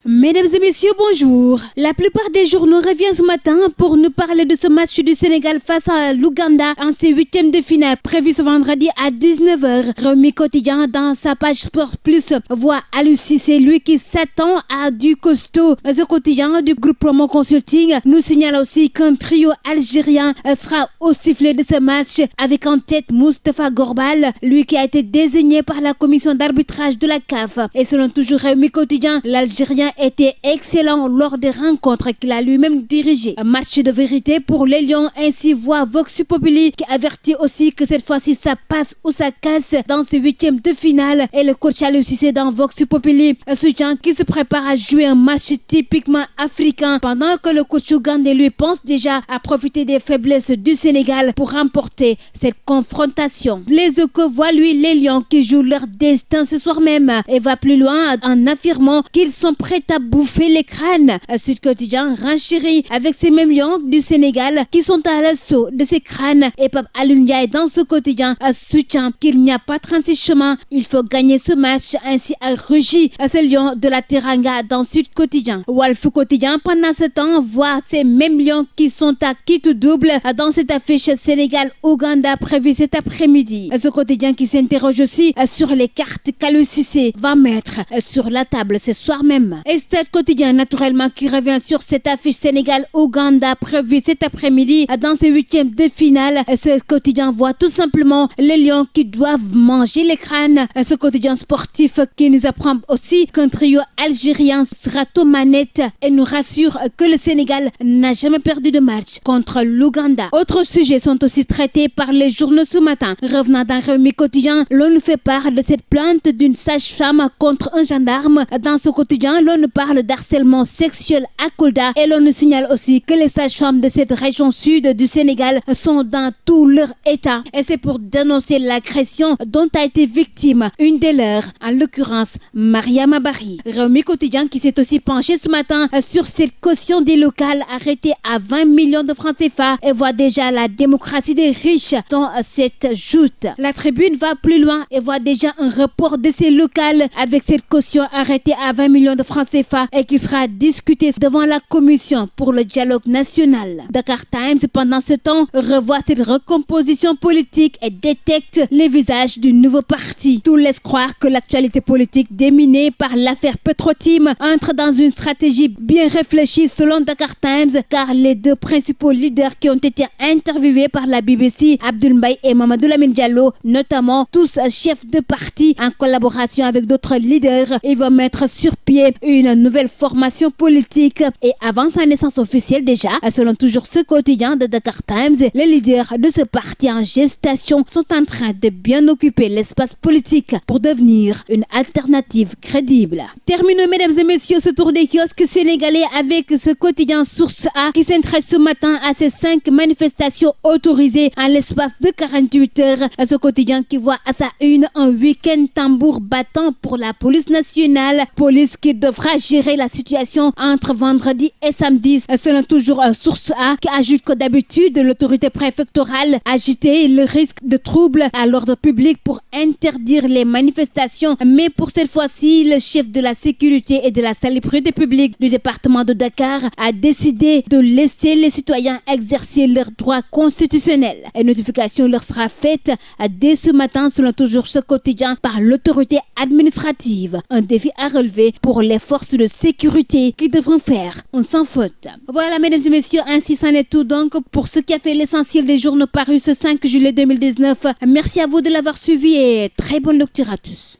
Mesdames et messieurs, bonjour. La plupart des journaux reviennent ce matin pour nous parler de ce match du Sénégal face à l'Ouganda en ses huitièmes de finale prévu ce vendredi à 19h. Rewmi Quotidien dans sa page Sport Plus voit Aliou Cissé, lui qui s'attend à du costaud. Ce quotidien du groupe Promo Consulting nous signale aussi qu'un trio algérien sera au sifflet de ce match avec en tête Moustapha Gorbal, lui qui a été désigné par la commission d'arbitrage de la CAF. Et selon toujours Rewmi Quotidien, l'Algérien était excellent lors des rencontres qu'il a lui-même dirigées. Un match de vérité pour les Lions, ainsi voit Vox Populi qui avertit aussi que cette fois-ci ça passe ou ça casse dans ces huitièmes de finale. Et le coach Aliou Cissé dans Vox Populi soutient qui se prépare à jouer un match typiquement africain pendant que le coach ougandais lui pense déjà à profiter des faiblesses du Sénégal pour remporter cette confrontation. Les Échos voient lui les Lions qui jouent leur destin ce soir même et va plus loin en affirmant qu'ils sont prêts à bouffer les crânes. Sud Quotidien renchérit avec ces mêmes Lions du Sénégal qui sont à l'assaut de ces crânes et Pape Alioune Ndiaye dans ce quotidien soutient qu'il n'y a pas 36 chemins, il faut gagner ce match, ainsi a rugi ces Lions de la Teranga dans Sud Quotidien. Walf Quotidien pendant ce temps voit ces mêmes Lions qui sont à quitte double dans cette affiche Sénégal-Ouganda prévue cet après-midi. Ce quotidien qui s'interroge aussi sur les cartes qu'Aliou Cissé va mettre sur la table ce soir même. Et Stade Quotidien naturellement qui revient sur cette affiche Sénégal-Ouganda prévue cet après-midi dans ces huitièmes de finale. Ce quotidien voit tout simplement les Lions qui doivent manger les crânes. Ce quotidien sportif qui nous apprend aussi qu'un trio algérien sera aux manettes et nous rassure que le Sénégal n'a jamais perdu de match contre l'Ouganda. Autres sujets sont aussi traités par les journaux ce matin. Revenant dans Rewmi Quotidien, l'on nous fait part de cette plainte d'une sage-femme contre un gendarme. Dans ce quotidien, l'on nous parle d'harcèlement sexuel à Kolda et l'on nous signale aussi que les sages-femmes de cette région sud du Sénégal sont dans tout leur état. Et c'est pour dénoncer l'agression dont a été victime une des leurs, en l'occurrence Mariama Barry. Rewmi Quotidien qui s'est aussi penché ce matin sur cette caution des locales arrêtée à 20 millions de francs CFA et voit déjà la démocratie des riches dans cette joute. La Tribune va plus loin et voit déjà un report de ces locales avec cette caution arrêtée à 20 millions de francs CFA et qui sera discuté devant la commission pour le dialogue national. Dakar Times pendant ce temps revoit cette recomposition politique et détecte les visages du nouveau parti. Tout laisse croire que l'actualité politique déminée par l'affaire Petrotim entre dans une stratégie bien réfléchie selon Dakar Times, car les deux principaux leaders qui ont été interviewés par la BBC, Abdoul Mbaye et Mamadou Lamine Diallo, notamment tous chefs de parti en collaboration avec d'autres leaders, ils vont mettre sur pied une nouvelle formation politique. Et avant sa naissance officielle déjà, selon toujours ce quotidien de Dakar Times, les leaders de ce parti en gestation sont en train de bien occuper l'espace politique pour devenir une alternative crédible. Terminons mesdames et messieurs ce tour des kiosques sénégalais avec ce quotidien Source A qui s'intéresse ce matin à ces 5 manifestations autorisées en l'espace de 48 heures. Ce quotidien qui voit à sa une un week-end tambour battant pour la police nationale, police qui devra gérer la situation entre vendredi et samedi. Selon toujours Source A qui ajoute que d'habitude l'autorité préfectorale agitait le risque de troubles à l'ordre public pour interdire les manifestations, mais pour cette fois-ci le chef de la sécurité et de la salubrité publique du département de Dakar a décidé de laisser les citoyens exercer leurs droits constitutionnels. Une notification leur sera faite dès ce matin selon toujours ce quotidien par l'autorité administrative. Un défi à relever pour les forces de sécurité qui devront faire un sans faute. Voilà mesdames et messieurs, ainsi c'en est tout donc pour ce qui a fait l'essentiel des journaux parus ce 5 juillet 2019. Merci à vous de l'avoir suivi et très bonne lecture à tous.